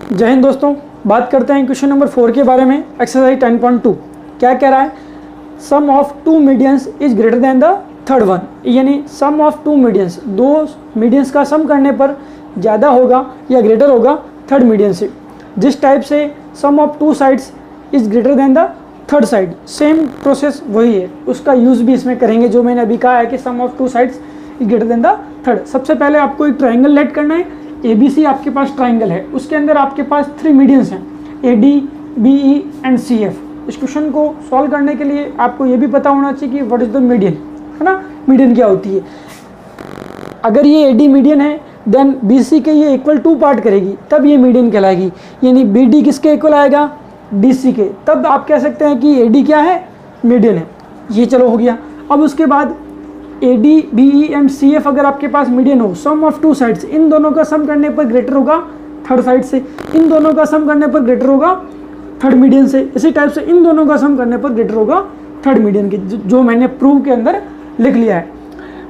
जय हिंद दोस्तों, बात करते हैं क्वेश्चन नंबर 4 के बारे में। एक्सरसाइज 10.2 क्या कह रहा है? Sum of two medians is greater than the third one, यानी सम ऑफ टू मीडियंस, दो मीडियंस का सम करने पर ज़्यादा होगा या ग्रेटर होगा थर्ड मीडियन से। जिस टाइप से sum of two sides is greater than the third side, same process वही है, उसका यूज़ भी इसमें करेंगे जो मैंने अभी कहा है कि sum of two sides is greater than the third. सबसे पहले आपको एक ट्राइंगल लेट करना है। ABC आपके पास ट्राइंगल है, उसके अंदर आपके पास 3 मीडियंस हैं, AD, BE एंड CF। इस क्वेश्चन को सॉल्व करने के लिए आपको ये भी पता होना चाहिए कि व्हाट इज द मीडियन, है ना। मीडियन क्या होती है? अगर ये AD मीडियन है देन BC के ये इक्वल 2 पार्ट करेगी, तब ये मीडियन कहलाएगी। यानी BD किसके इक्वल आएगा? DC के। तब आप कह सकते हैं कि AD क्या है? मीडियन है। ये चलो हो गया। अब उसके बाद AD, BE एंड CF अगर आपके पास मीडियन हो, सम ऑफ टू साइड्स, इन दोनों का सम करने पर ग्रेटर होगा थर्ड साइड से, इन दोनों का सम करने पर ग्रेटर होगा थर्ड मीडियन से। इसी टाइप से इन दोनों का सम करने पर ग्रेटर होगा थर्ड मीडियन के, जो मैंने प्रूव के अंदर लिख लिया है।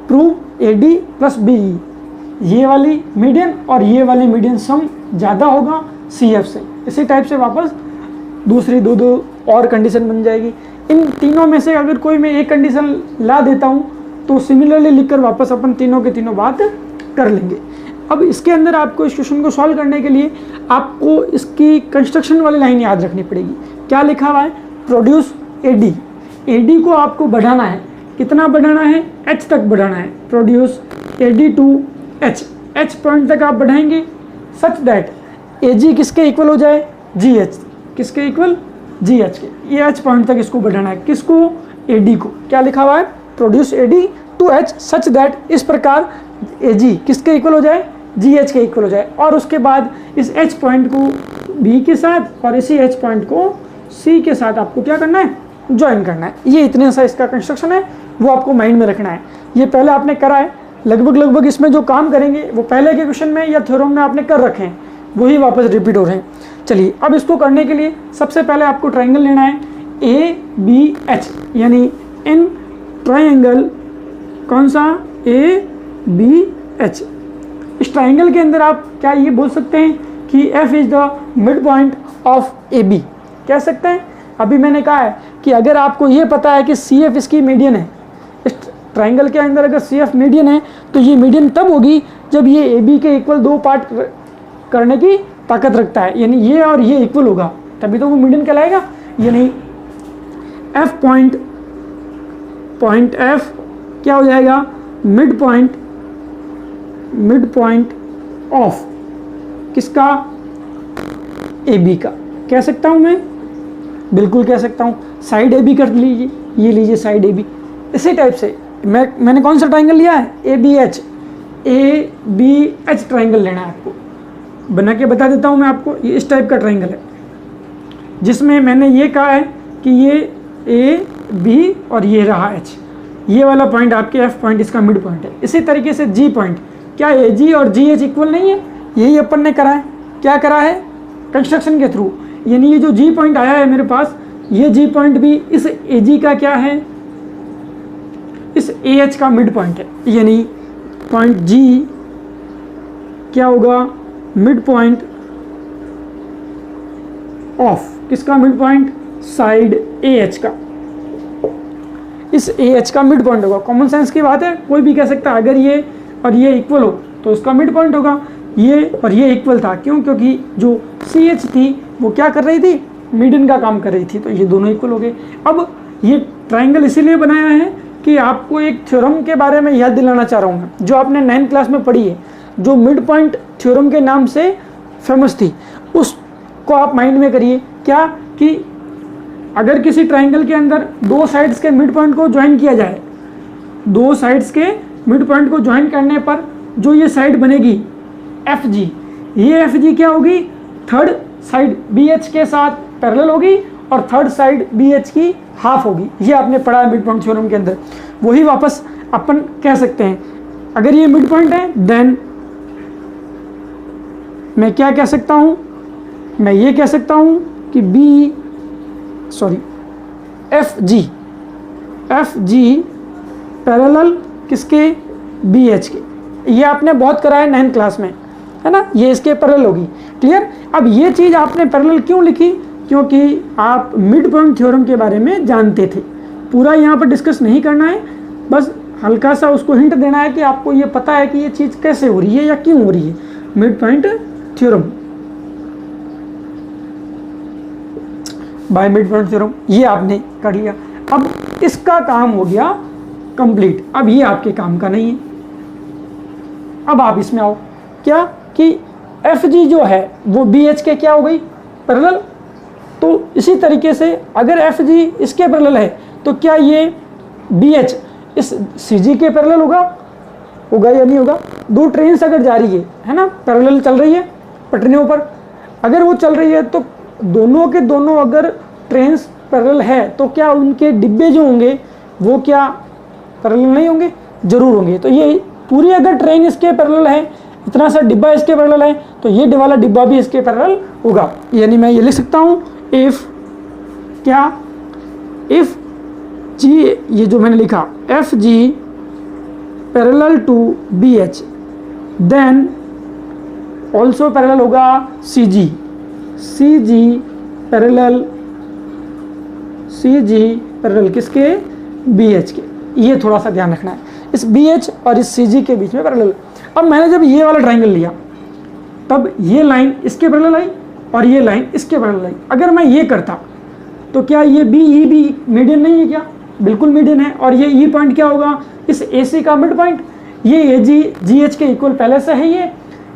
प्रूव AD प्लस BE, ये वाली मीडियन और ये वाली मीडियन सम ज़्यादा होगा CF से। इसी टाइप से वापस दूसरी दो और कंडीशन बन जाएगी। इन तीनों में से अगर कोई मैं एक कंडीशन ला देता हूँ तो सिमिलरली लिखकर वापस अपन तीनों के तीनों बात कर लेंगे। अब इसके अंदर आपको इस क्वेश्चन को सॉल्व करने के लिए आपको इसकी कंस्ट्रक्शन वाली लाइन याद रखनी पड़ेगी। क्या लिखा हुआ है? Produce AD। AD को आपको बढ़ाना है। कितना बढ़ाना है? H तक बढ़ाना है। Produce AD to H point तक आप बढ़ाएंगे सच दैट AG किसके इक्वल हो जाए? GH। किसके इक्वल? GH के। ये H पॉइंट तक इसको बढ़ाना है। किसको? AD को। क्या लिखा हुआ है? Produce AD to H such that, इस प्रकार AG किसके इक्वल हो जाए? GH के इक्वल हो जाए। और उसके बाद इस H पॉइंट को B के साथ और इसी H पॉइंट को C के साथ आपको क्या करना है? ज्वाइन करना है। ये इतने सा इसका कंस्ट्रक्शन है, वो आपको माइंड में रखना है। ये पहले आपने करा है, लगभग इसमें जो काम करेंगे वो पहले के क्वेश्चन में या थ्योरम में आपने कर रखे हैं, वही वापस रिपीट हो रहे हैं। चलिए, अब इसको करने के लिए सबसे पहले आपको ट्राइंगल लेना है ABH, यानी इन ट्राइंगल कौन सा? ABH। इस ट्राइंगल के अंदर आप क्या ये बोल सकते हैं कि F is the mid point of AB? कह सकते हैं। अभी मैंने कहा है कि अगर आपको ये पता है कि CF इसकी मीडियन है, इस ट्राइंगल के अंदर अगर CF मीडियन है तो ये मीडियन तब होगी जब ये AB के इक्वल 2 पार्ट करने की ताकत रखता है, यानी ये और ये इक्वल होगा, तभी तो वो मीडियन कहलाएगा। यानी F पॉइंट F क्या हो जाएगा? मिड पॉइंट ऑफ किसका? AB का। कह सकता हूं मैं? बिल्कुल कह सकता हूं। साइड AB कर लीजिए, ये लीजिए साइड AB। इसी टाइप से मैंने कौन सा ट्राइंगल लिया है? ABH ट्राइंगल लेना है आपको। बना के बता देता हूं मैं आपको। ये इस टाइप का ट्राइंगल है जिसमें मैंने ये कहा है कि ये AB और ये रहा H, ये वाला पॉइंट आपके F पॉइंट इसका मिड पॉइंट है। इसी तरीके से G पॉइंट, क्या AG और GH इक्वल नहीं है? यही अपन ने करा है। क्या करा है? कंस्ट्रक्शन के थ्रू। यानी ये जो G पॉइंट आया है मेरे पास, ये G पॉइंट भी इस AG का क्या है? इस AH का मिड पॉइंट है। यानी पॉइंट G क्या होगा? मिड पॉइंट ऑफ किसका मिड पॉइंट? साइड AH का। इस AH का मिड पॉइंट होगा। कॉमन सेंस की बात है, कोई भी कह सकता है अगर ये और ये इक्वल हो तो इसका मिड पॉइंट होगा। ये और ये इक्वल था, क्यों? क्योंकि जो CH थी वो क्या कर रही थी? मीडियन का काम कर रही थी, तो ये दोनों इक्वल हो गए। अब ये ट्राइंगल इसीलिए बनाया है कि आपको एक थ्योरम के बारे में याद दिलाना चाह रहा हूँ मैं, जो आपने 9th क्लास में पढ़ी है, जो मिड पॉइंट थ्योरम के नाम से फेमस थी। उसको आप माइंड में करिए। क्या कि अगर किसी ट्राइंगल के अंदर दो साइड्स के मिड पॉइंट को ज्वाइन किया जाए, दो साइड्स के मिड पॉइंट को ज्वाइन करने पर जो ये साइड बनेगी FG, ये FG क्या होगी? थर्ड साइड BH के साथ पैरेलल होगी और थर्ड साइड BH की हाफ होगी। ये आपने पढ़ा है मिड पॉइंट थ्योरम के अंदर। वही वापस अपन कह सकते हैं। अगर ये मिड पॉइंट है देन मैं क्या कह सकता हूँ? मैं ये कह सकता हूँ कि FG पैरेलल किसके? BH के। ये आपने बहुत करा है 9th क्लास में। है ना, ये इसके पैरेलल होगी। क्लियर। अब ये चीज़ आपने पैरेलल क्यों लिखी, क्योंकि आप मिड पॉइंट थ्योरम के बारे में जानते थे। पूरा यहाँ पर डिस्कस नहीं करना है, बस हल्का सा उसको हिंट देना है कि आपको ये पता है कि ये चीज़ कैसे हो रही है या क्यों हो रही है। Mid point theorem by mid point theorem, ये आपने कर लिया। अब इसका काम हो गया कंप्लीट। अब ये आपके काम का नहीं है। अब आप इसमें आओ, क्या कि एफ जी जो है वो बी एच के क्या हो गई, पैरेलल। तो इसी तरीके से अगर एफ जी इसके पैरेलल है तो क्या ये बी एच इस सी जी के पैरेलल होगा या नहीं होगा। दो ट्रेन अगर जा रही है ना, पैरेलल चल रही है पटरियों पर, अगर वो चल रही है तो दोनों के दोनों अगर ट्रेन पैरेलल है तो क्या उनके डिब्बे जो होंगे वो क्या पैरेलल नहीं होंगे, जरूर होंगे। तो ये पूरी अगर ट्रेन इसके पैरेलल है, इतना सा डिब्बा इसके पैरेलल है, तो ये वाला डिब्बा भी इसके पैरेलल होगा। यानी मैं ये लिख सकता हूँ इफ क्या, इफ जी, ये जो मैंने लिखा F G parallel to B H then also parallel होगा C G, C G parallel, C G parallel किसके, बी एच के। ये थोड़ा सा ध्यान रखना है, इस बी एच और इस सी जी के बीच में पैरेलल। अब मैंने जब ये वाला ट्राइंगल लिया तब ये लाइन इसके पैरेलल आई और ये लाइन इसके पैरेलल आई। अगर मैं ये करता तो क्या ये बी ई बी मीडियन नहीं है क्या, बिल्कुल मीडियन है। और ये ई पॉइंट क्या होगा, इस ए सी का मिड पॉइंट। ये ए जी जी एच के इक्वल पहले से है,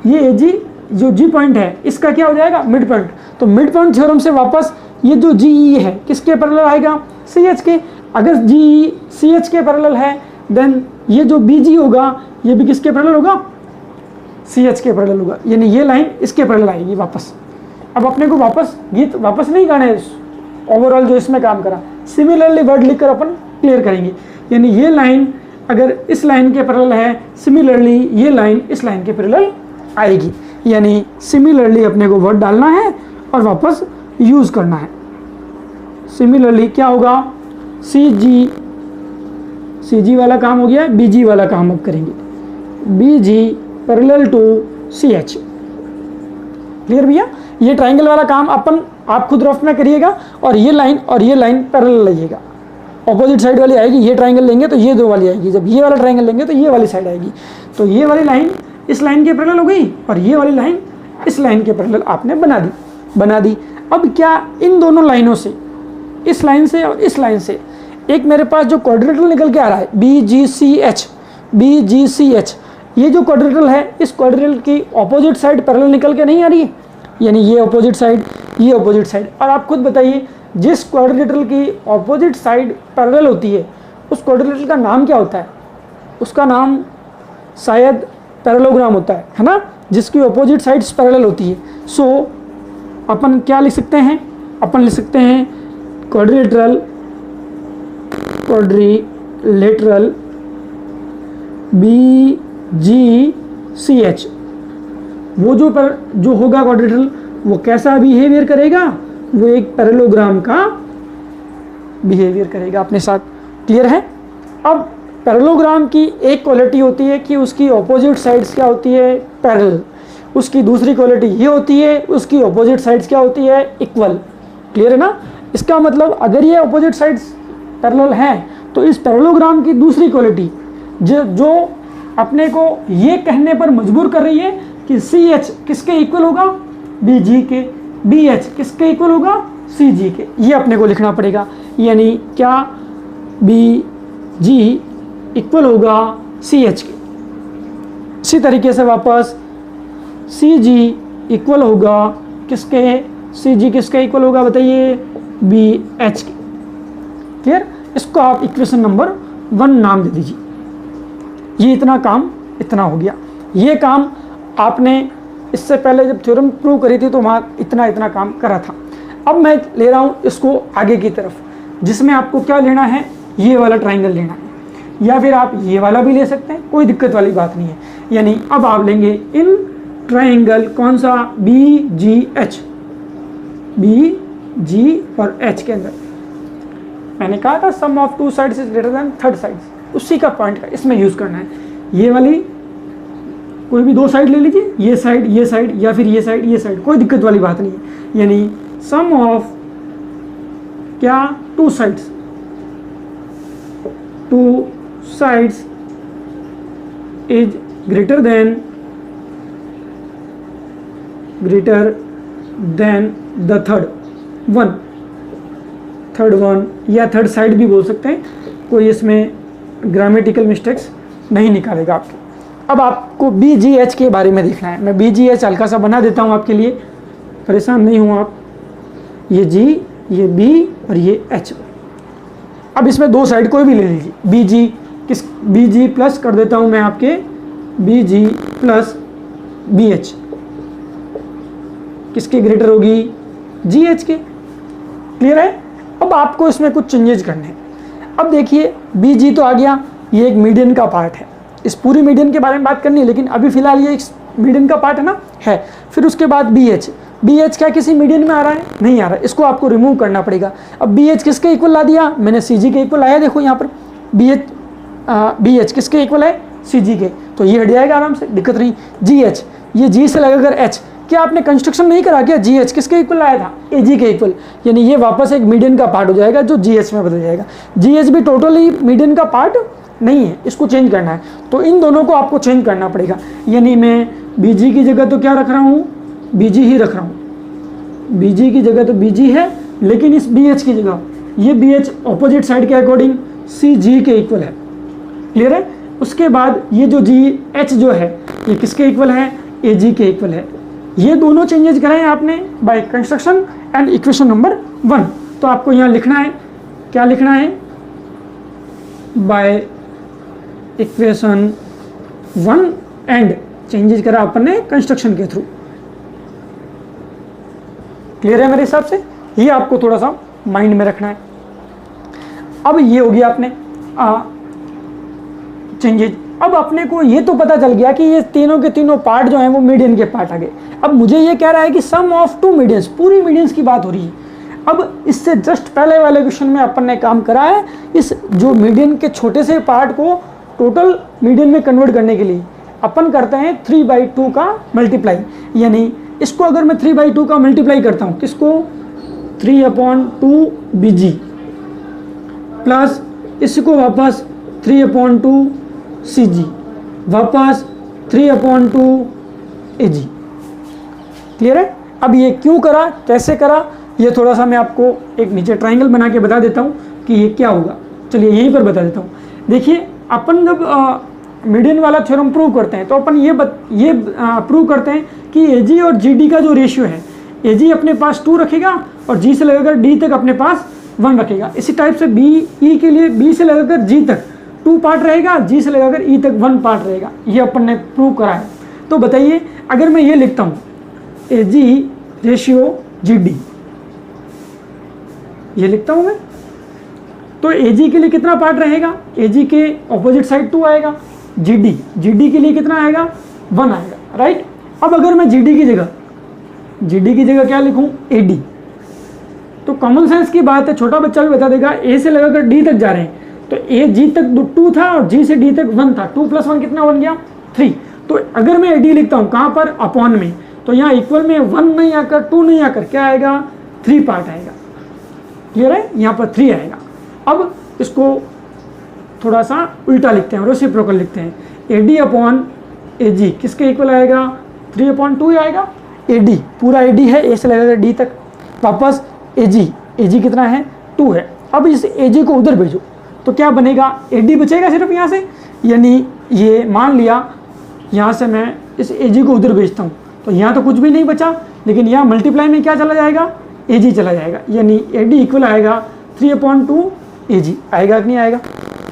ये ए जी जो जी पॉइंट है इसका क्या हो जाएगा, मिड पॉइंट। तो मिड पॉइंट थ्योरम से वापस ये जो जी ई है किसके पैरेलल आएगा, सी एच के। अगर जी ई सी एच के पैरेलल है देन ये जो बी जी होगा ये भी किसके पैरेलल होगा, सी एच के पैरेलल होगा। यानी ये लाइन इसके पैरेलल आएगी वापस। अब अपने को वापस गीत वापस नहीं गाने, ओवरऑल जो इसमें काम करा सिमिलरली वर्ड लिखकर अपन क्लियर करेंगे। यानी ये लाइन अगर इस लाइन के पैरेलल है, सिमिलरली ये लाइन इस लाइन के पैरेलल आएगी। यानी सिमिलरली अपने को वर्ड डालना है और वापस यूज करना है। सिमिलरली क्या होगा, सी जी वाला काम हो गया, बी जी वाला काम अब करेंगे, B G parallel to C H. Clear भैया। ये ट्राइंगल वाला काम अपन आप खुद रफ में करिएगा और ये लाइन पैरेलल लाइएगा। ऑपोजिट साइड वाली आएगी, ये ट्राइंगल लेंगे तो ये दो वाली आएगी, जब ये वाला ट्राइंगल लेंगे तो ये वाली साइड आएगी। तो ये वाली लाइन इस लाइन के पैरेलल हो गई और ये वाली लाइन इस लाइन के पैरेलल आपने बना दी। अब क्या इन दोनों लाइनों से, इस लाइन से और इस लाइन से एक मेरे पास जो क्वाड्रिलेटरल निकल के आ रहा है बी जी सी एच, ये जो क्वाड्रिलेटरल है इस क्वाड्रिलेटरल की ऑपोजिट साइड पैरेलल निकल के नहीं आ रही है। यानी ये ऑपोजिट साइड, ये ऑपोजिट साइड। और आप खुद बताइए जिस क्वाड्रिलेटरल की ऑपोजिट साइड पैरेलल होती है उस क्वाड्रिलेटरल का नाम क्या होता है, उसका नाम शायद पैरेललोग्राम होता है ना, जिसकी ऑपोजिट साइड्स पैरेलल होती है। सो अपन क्या लिख सकते हैं, अपन लिख सकते हैं क्वाड्रिलेटरल बी जी सी एच। वो जो होगा क्वाड्रिलेटरल वो कैसा बिहेवियर करेगा, वो एक पैरेललोग्राम का बिहेवियर करेगा अपने साथ। क्लियर है। अब पैरेललोग्राम की एक क्वालिटी होती है कि उसकी ऑपोजिट साइड्स क्या होती है, पैरेलल। उसकी दूसरी क्वालिटी ये होती है उसकी ऑपोजिट साइड्स क्या होती है, इक्वल। क्लियर है ना। इसका मतलब अगर ये ऑपोजिट साइड्स पैरेलल हैं तो इस पैरेललोग्राम की दूसरी क्वालिटी जो अपने को ये कहने पर मजबूर कर रही है कि सी एच किसके इक्वल होगा, बी जी के, बी एच किसके इक्वल होगा, सी जी के। ये अपने को लिखना पड़ेगा। यानी क्या बी जी इक्वल होगा सी एच के। इसी तरीके से वापस सी जी इक्वल होगा किसके, सी जी किसके इक्वल होगा बताइए, बी एच के। क्लियर। इसको आप इक्वेशन नंबर 1 नाम दे दीजिए। ये इतना काम इतना हो गया। ये काम आपने इससे पहले जब थ्योरम प्रूव करी थी तो वहाँ इतना काम करा था। अब मैं ले रहा हूँ इसको आगे की तरफ, जिसमें आपको क्या लेना है, ये वाला ट्राइंगल लेना है, या फिर आप ये वाला भी ले सकते हैं, कोई दिक्कत वाली बात नहीं है। यानी अब आप लेंगे इन ट्राइंगल कौन सा, बी जी और एच के अंदर मैंने कहा था sum of two sides is greater than third sides, उसी का पॉइंट का इसमें यूज करना है। ये वाली कोई भी दो साइड ले लीजिए, ये साइड या फिर ये साइड, कोई दिक्कत वाली बात नहीं है। यानी सम ऑफ क्या, to sides is greater than the third one या थर्ड साइड भी बोल सकते हैं, कोई इसमें ग्रामेटिकल मिस्टेक्स नहीं निकालेगा आपके। अब आपको BGH के बारे में देखना है। मैं BGH हल्का सा बना देता हूँ आपके लिए, परेशान नहीं हुआ आप। ये G, ये B और ये H। अब इसमें दो साइड कोई भी ले लीजिए, BG प्लस कर देता हूँ मैं आपके, BG प्लस BH किसके ग्रेटर होगी, GH के। क्लियर है। अब आपको इसमें कुछ चेंजेस करने हैं। अब देखिए BG तो आ गया, ये एक मीडियन का पार्ट है, इस पूरी मीडियन के बारे में बात करनी है, लेकिन अभी फिलहाल ये एक मीडियन का पार्ट है ना, है। फिर उसके बाद BH क्या किसी मीडियन में आ रहा है, नहीं आ रहा है, इसको आपको रिमूव करना पड़ेगा। अब BH किसके इक्वल ला दिया मैंने, CG के इक्वल आया। देखो यहाँ पर BH किसके इक्वल है, CG के, तो ये हट जाएगा आराम से, दिक्कत नहीं। GH, ये G से लगाकर H, क्या आपने कंस्ट्रक्शन नहीं करा क्या, GH किसके इक्वल आया था, AG के इक्वल, यानी ये वापस एक मीडियन का पार्ट हो जाएगा जो GH में बदल जाएगा। GH भी टोटली मीडियन का पार्ट नहीं है, इसको चेंज करना है, तो इन दोनों को आपको चेंज करना पड़ेगा। यानी मैं BG की जगह तो क्या रख रहा हूँ, BG ही रख रहा हूँ, BG की जगह तो BG है, लेकिन इस BH की जगह ये BH ऑपोजिट साइड के अकॉर्डिंग CG के इक्वल है। क्लियर है। उसके बाद ये जो GH जो है ये किसके इक्वल है, AG के इक्वल है। ये दोनों चेंजेस कराए आपने by construction and equation number 1। तो आपको यहाँ लिखना है, क्या लिखना है, बाय इक्वेशन 1 एंड चेंजेस करा अपन ने कंस्ट्रक्शन के थ्रू। क्लियर है मेरे हिसाब से, ये आपको थोड़ा सा माइंड में रखना है। अब ये हो गया अपने चेंजेस। अब अपने को ये तो पता चल गया कि ये तीनों के तीनों पार्ट जो हैं वो मीडियन के पार्ट आ गए। अब मुझे ये कह रहा है कि सम ऑफ टू मीडियंस, पूरी मीडियंस की बात हो रही है। अब इससे जस्ट पहले वाले क्वेश्चन में अपन ने काम करा है इस जो मीडियन के छोटे से पार्ट को टोटल मीडियन में कन्वर्ट करने के लिए अपन करते हैं 3/2 का मल्टीप्लाई। यानी इसको अगर मैं 3/2 का मल्टीप्लाई करता हूँ, किसको, 3/2 BG प्लस इसको वापस 3/2 CG वापस 3/2 AG। क्लियर है। अब ये क्यों करा, कैसे करा, ये थोड़ा सा मैं आपको एक नीचे ट्राइंगल बना के बता देता हूँ कि ये क्या होगा। चलिए यहीं पर बता देता हूँ। देखिए अपन जब मीडियन वाला थ्योरम प्रूव करते हैं तो अपन ये प्रूव करते हैं कि AG और GD का जो रेशियो है, AG अपने पास 2 रखेगा और G से लगाकर D तक अपने पास 1 रखेगा। इसी टाइप से BE के लिए B से लगाकर G तक 2 पार्ट रहेगा, G से लगाकर E तक 1 पार्ट रहेगा। ये अपन ने प्रूव करा है। तो बताइए अगर मैं ये लिखता हूँ AG रेशियो GD, ये लिखता हूँ मैं, तो AG के लिए कितना पार्ट रहेगा, AG के ऑपोजिट साइड 2 आएगा, GD के लिए कितना आएगा, 1 आएगा, राइट। अब अगर मैं GD की जगह क्या लिखूं, AD, तो कॉमन सेंस की बात है, छोटा बच्चा भी बता देगा, A से लगाकर D तक जा रहे हैं तो AG तक 2 था और G से D तक 1 था, 2 + 1 कितना बन गया, 3। तो अगर मैं AD लिखता हूँ कहाँ पर, अपॉन में, तो यहाँ इक्वल में 1 नहीं आकर 2 नहीं आकर क्या आएगा, 3 पार्ट आएगा। क्लियर है, यहाँ पर 3 आएगा। अब इसको थोड़ा सा उल्टा लिखते हैं, रेसिप्रोकल लिखते हैं, AD/AG किसके इक्वल आएगा, 3/2 आएगा। AD पूरा AD है, A से लगाकर D तक, वापस AG कितना है, 2 है। अब इस AG को उधर भेजो तो क्या बनेगा, AD बचेगा सिर्फ यहाँ से, यानी ये मान लिया यहाँ से मैं इस AG को उधर भेजता हूँ तो यहाँ तो कुछ भी नहीं बचा, लेकिन यहाँ मल्टीप्लाई में क्या चला जाएगा, AG चला जाएगा, यानी AD इक्वल आएगा 3/2 AG आएगा कि नहीं आएगा।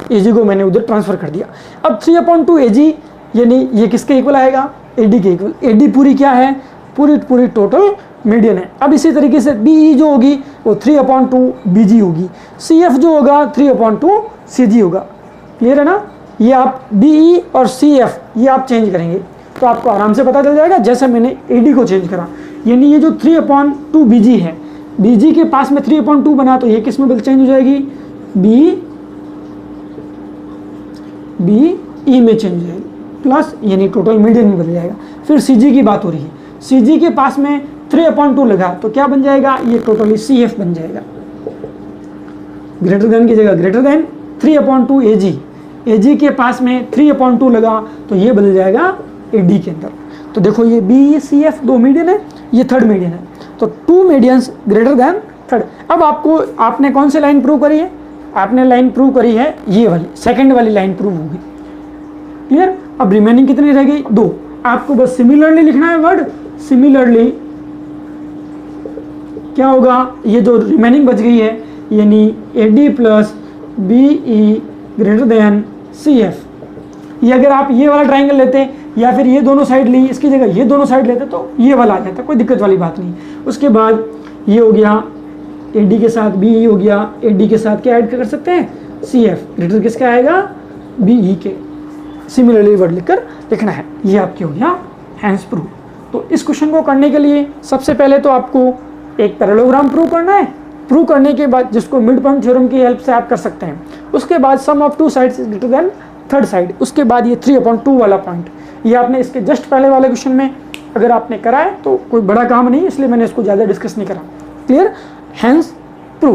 AG को मैंने उधर ट्रांसफर कर दिया। अब 3/2 AG यानी ये किसके इक्वल आएगा, AD के इक्वल। AD पूरी क्या है, पूरी टोटल मीडियन है। अब इसी तरीके से BE जो होगी वो 3/2 BG होगी, CF जो होगा 3/2 CG होगा। क्लियर है ना। ये आप BE और CF ये आप चेंज करेंगे तो आपको आराम से पता चल जाएगा, जैसे मैंने AD को चेंज करा। यानी ये जो 3/2 BG है, BG के पास में 3/2 बना तो ये किस में चेंज हो जाएगी, BE में चेंज हो जाएगी। प्लस यानी टोटल मीडियन में बदल जाएगा। फिर सी जी की बात हो रही है, सी जी के पास में 3/2 लगा तो क्या बन जाएगा, ये टोटली सी एफ बन जाएगा। ग्रेटर देन की जगह ग्रेटर देन 3/2 ए जी, ए जी के पास में 3/2 लगा तो ये बदल जाएगा ए डी के अंदर। तो देखो ये बी सी एफ 2 मीडियन है, ये थर्ड मीडियन है, तो 2 मीडियंस ग्रेटर देन थर्ड। अब आपने कौन सी लाइन प्रूव करी है, आपने लाइन प्रूव करी है ये वाली, सेकंड वाली लाइन प्रूव होगी। क्लियर। अब रिमेनिंग कितनी रह गई, 2। आपको बस सिमिलरली लिखना है वर्ड, सिमिलरली क्या होगा, ये जो रिमेनिंग बच गई है यानी A D plus B E greater than C F. ये अगर आप ये वाला ट्राइंगल लेते या फिर ये दोनों साइड ली, इसकी जगह ये दोनों साइड लेते तो ये वाला आ जाता, कोई दिक्कत वाली बात नहीं। उसके बाद ये हो गया ए डी के साथ बी ई हो गया, ए डी के साथ क्या ऐड कर सकते हैं, सी एफ। ग्रेटर किसका आएगा, बी ई के। सिमिलरली वर्ड लिखकर लिखना है। ये आपकी हो गया हैंस प्रूव। तो इस क्वेश्चन को करने के लिए सबसे पहले तो आपको एक पैरेललोग्राम प्रूव करना है, प्रूव करने के बाद जिसको मिड पॉइंट थ्योरम की हेल्प से आप कर सकते हैं। उसके बाद sum of 2 sides is greater than third side. उसके बाद ये 3/2 वाला पॉइंट, ये आपने इसके जस्ट पहले वाले क्वेश्चन में अगर आपने करा है तो कोई बड़ा काम नहीं, इसलिए मैंने इसको ज़्यादा डिस्कस नहीं करा। क्लियर। हैंस